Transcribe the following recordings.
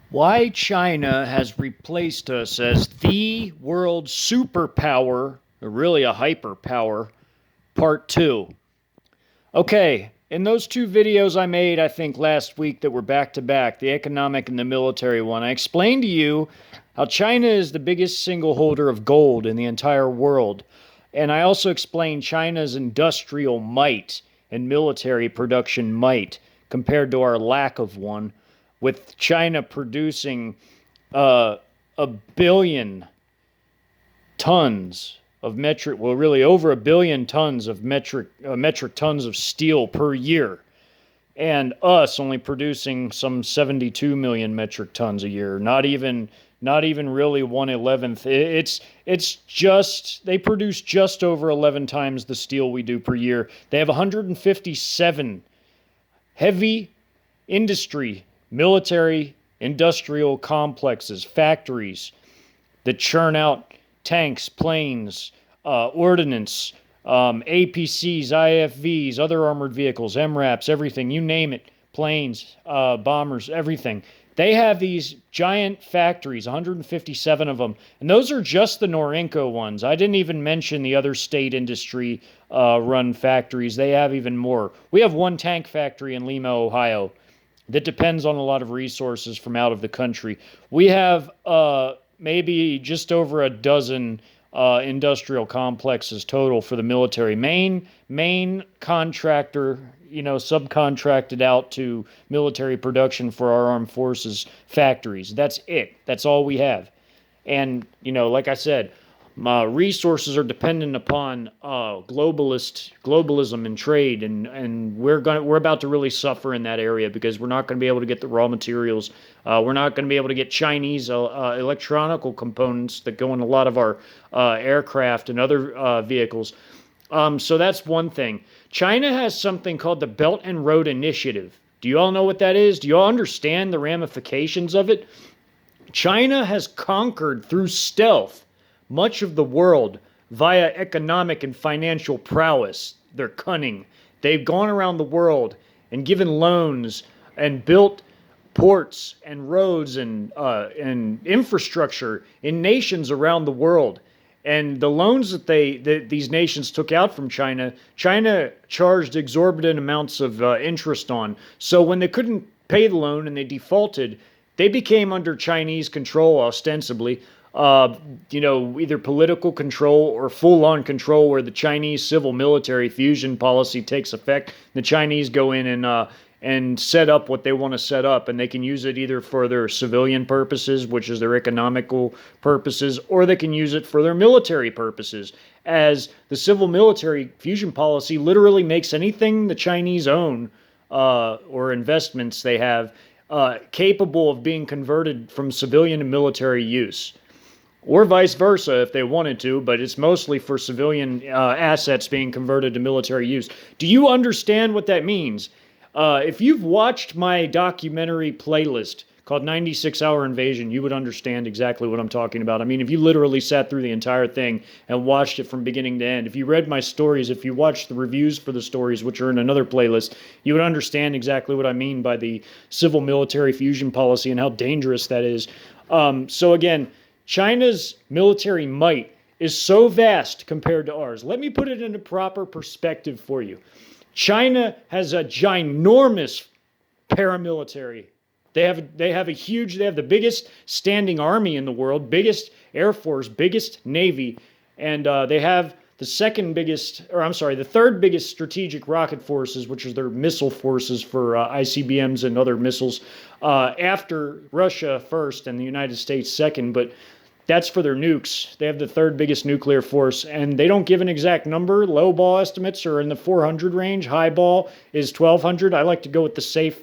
Why China has replaced us as the world superpower, or really a hyperpower, part two. Okay, in those two videos I made, I think last week that were back to back, the economic and the military one, I explained to you how China is the biggest single holder of gold in the entire world. And I also explained China's industrial might and military production might compared to our lack of one, with China producing uh, a billion tons of metric, well, really over a billion tons of metric tons of steel per year, and us only producing some 72 million metric tons a year. Not even really 1/11th. It's just they produce just over 11 times the steel we do per year. They have 157 heavy industry, military, industrial complexes, factories that churn out tanks, planes, ordnance, APCs, IFVs, other armored vehicles, MRAPs, everything, you name it, planes, bombers, everything. They have these giant factories, 157 of them, and those are just the Norinco ones. I didn't even mention the other state industry run factories. They have even more. We have one tank factory in Lima, Ohio, that depends on a lot of resources from out of the country. We have maybe just over a dozen industrial complexes total for the military. Main contractor, subcontracted out to military production for our armed forces factories. That's it. That's all we have. And like I said, my resources are dependent upon globalism and trade, and we're about to really suffer in that area because we're not going to be able to get the raw materials. We're not going to be able to get Chinese electronical components that go in a lot of our aircraft and other vehicles. So that's one thing. China has something called the Belt and Road Initiative. Do you all know what that is? Do you all understand the ramifications of it? China has conquered through stealth much of the world via economic and financial prowess. They're cunning. They've gone around the world and given loans and built ports and roads and infrastructure in nations around the world. And the loans that these nations took out from China, China charged exorbitant amounts of interest on. So when they couldn't pay the loan and they defaulted, they became under Chinese control ostensibly. Either political control or full-on control, where the Chinese civil-military fusion policy takes effect. The Chinese go in and set up what they want to set up, and they can use it either for their civilian purposes, which is their economical purposes, or they can use it for their military purposes, as the civil-military fusion policy literally makes anything the Chinese own or investments they have capable of being converted from civilian to military use, or vice versa if they wanted to, but it's mostly for civilian assets being converted to military use. Do you understand what that means? If you've watched my documentary playlist called 96 Hour Invasion, you would understand exactly what I'm talking about. I mean, if you literally sat through the entire thing and watched it from beginning to end, if you read my stories, if you watched the reviews for the stories, which are in another playlist, you would understand exactly what I mean by the civil-military fusion policy and how dangerous that is. So again, China's military might is so vast compared to ours. Let me put it into proper perspective for you. China has a ginormous paramilitary. They have the biggest standing army in the world, biggest air force, biggest navy, and they have the third biggest strategic rocket forces, which is their missile forces for ICBMs and other missiles, after Russia first and the United States second, but that's for their nukes. They have the third biggest nuclear force, and they don't give an exact number. Low ball estimates are in the 400 range. High ball is 1,200. I like to go with the safe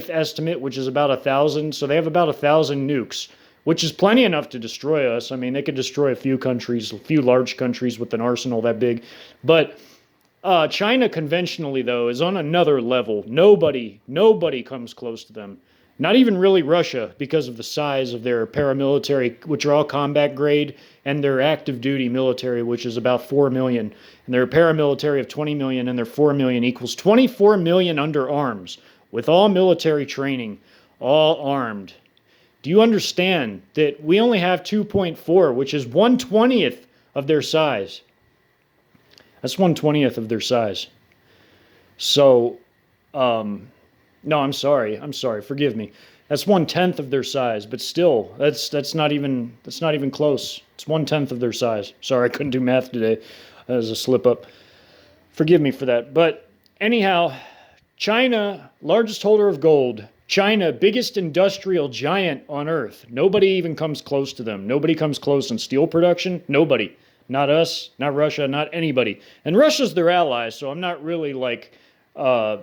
estimate, which is about 1,000. So they have about 1,000 nukes, which is plenty enough to destroy us. I mean, they could destroy a few countries, a few large countries with an arsenal that big. But China conventionally, though, is on another level. Nobody comes close to them. Not even really Russia, because of the size of their paramilitary, which are all combat grade, and their active duty military, which is about 4 million. And their paramilitary of 20 million and their 4 million equals 24 million under arms with all military training. all armed. Do you understand that we only have 2.4, which is 1/20th of their size? That's 1/20th of their size. So, no, I'm sorry. I'm sorry. Forgive me. That's 1/10 of their size, but still, that's not even close. It's 1/10 of their size. Sorry, I couldn't do math today. That was a slip up. Forgive me for that. But anyhow, China, largest holder of gold. China, biggest industrial giant on earth. Nobody even comes close to them. Nobody comes close in steel production. Nobody. Not us, not Russia, not anybody. And Russia's their ally, so I'm not really like, uh,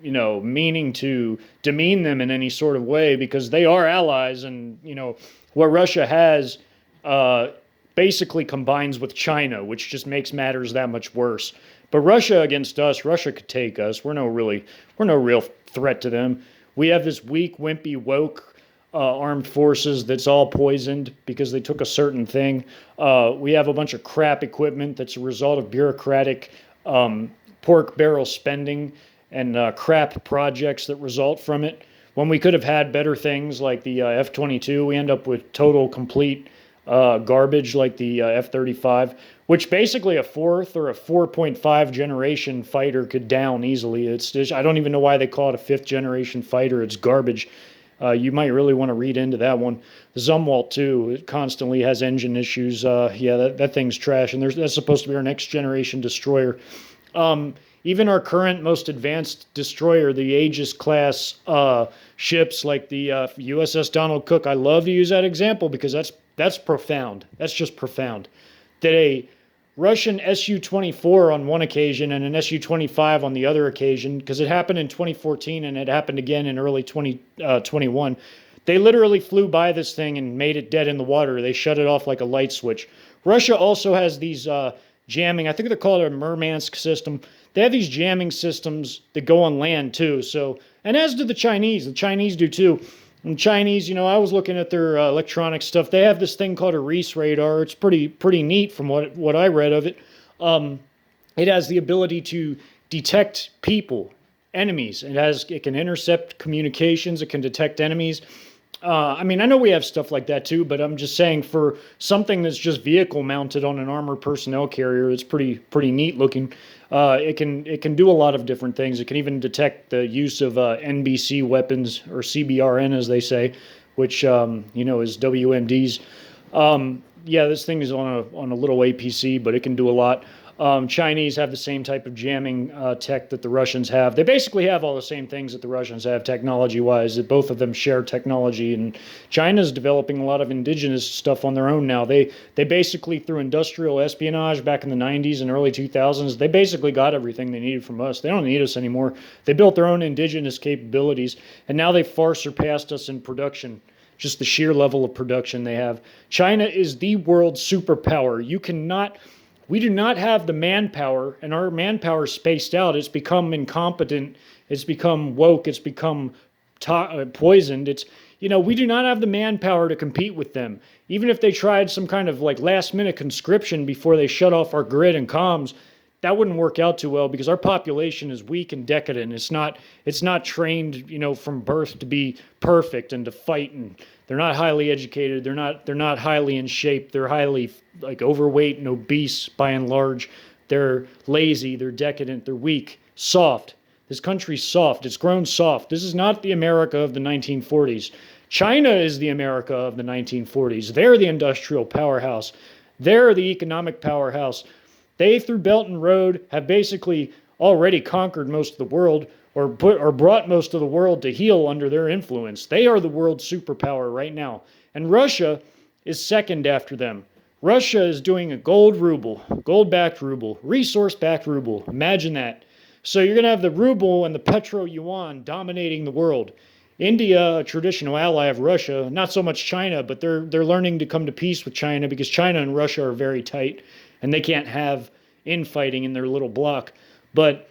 meaning to demean them in any sort of way because they are allies, and what Russia has uh, basically combines with China, which just makes matters that much worse. But Russia against us, Russia could take us. We're no real threat to them. We have this weak, wimpy, woke armed forces that's all poisoned because they took a certain thing. We have a bunch of crap equipment that's a result of bureaucratic pork barrel spending and crap projects that result from it. When we could have had better things like the F-22, we end up with total, complete garbage like the F-35, which basically a fourth or a 4.5 generation fighter could down easily. It's just, I don't even know why they call it a fifth generation fighter. It's garbage. You might really want to read into that one. The Zumwalt too, it constantly has engine issues. Yeah, that thing's trash, and that's supposed to be our next generation destroyer. Even our current most advanced destroyer, the Aegis class ships like the USS Donald Cook. I love to use that example because that's profound. That's just profound. That a Russian Su-24 on one occasion and an Su-25 on the other occasion, because it happened in 2014 and it happened again in early 2021. They literally flew by this thing and made it dead in the water. They shut it off like a light switch. Russia also has these jamming, I think they're called a Murmansk system. They have these jamming systems that go on land too. So, and as do the Chinese. The Chinese do too. And Chinese, I was looking at their electronic stuff. They have this thing called a Reese radar. It's pretty neat from what I read of it. It has the ability to detect people, enemies. It can intercept communications. It can detect enemies. I know we have stuff like that too, but I'm just saying for something that's just vehicle mounted on an armored personnel carrier, it's pretty neat looking. It can do a lot of different things. It can even detect the use of NBC weapons, or CBRN as they say, which is WMDs. Yeah, this thing is on a little APC, but it can do a lot. Chinese have the same type of jamming tech that the Russians have. They basically have all the same things that the Russians have technology-wise. That both of them share technology, and China's developing a lot of indigenous stuff on their own now. They basically, through industrial espionage back in the 90s and early 2000s, they basically got everything they needed from us. They don't need us anymore. They built their own indigenous capabilities, and now they've far surpassed us in production. Just the sheer level of production they have. China is the world superpower. We do not have the manpower, and our manpower is spaced out. It's become incompetent. It's become woke. It's become poisoned. We do not have the manpower to compete with them. Even if they tried some kind of like last minute conscription before they shut off our grid and comms, that wouldn't work out too well because our population is weak and decadent. It's not trained, from birth to be perfect and to fight, and they're not highly educated. They're not highly in shape. They're highly like overweight and obese by and large. They're lazy. They're decadent. They're weak. Soft. This country's soft. It's grown soft. This is not the America of the 1940s. China is the America of the 1940s. They're the industrial powerhouse. They're the economic powerhouse. They, through Belt and Road, have basically already conquered most of the world, or brought most of the world to heel under their influence. They are the world superpower right now. And Russia is second after them. Russia is doing a gold ruble, gold-backed ruble, resource-backed ruble. Imagine that. So you're going to have the ruble and the petro yuan dominating the world. India, a traditional ally of Russia, not so much China, but they're learning to come to peace with China because China and Russia are very tight, and they can't have infighting in their little bloc. But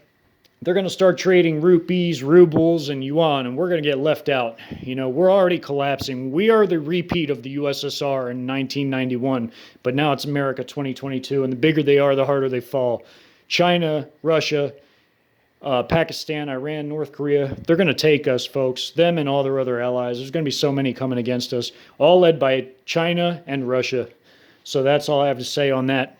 they're going to start trading rupees, rubles, and yuan, and we're going to get left out. We're already collapsing. We are the repeat of the USSR in 1991, but now it's America 2022, and the bigger they are, the harder they fall. China, Russia, Pakistan, Iran, North Korea. They're going to take us, folks, them and all their other allies. There's going to be so many coming against us, all led by China and Russia. So that's all I have to say on that.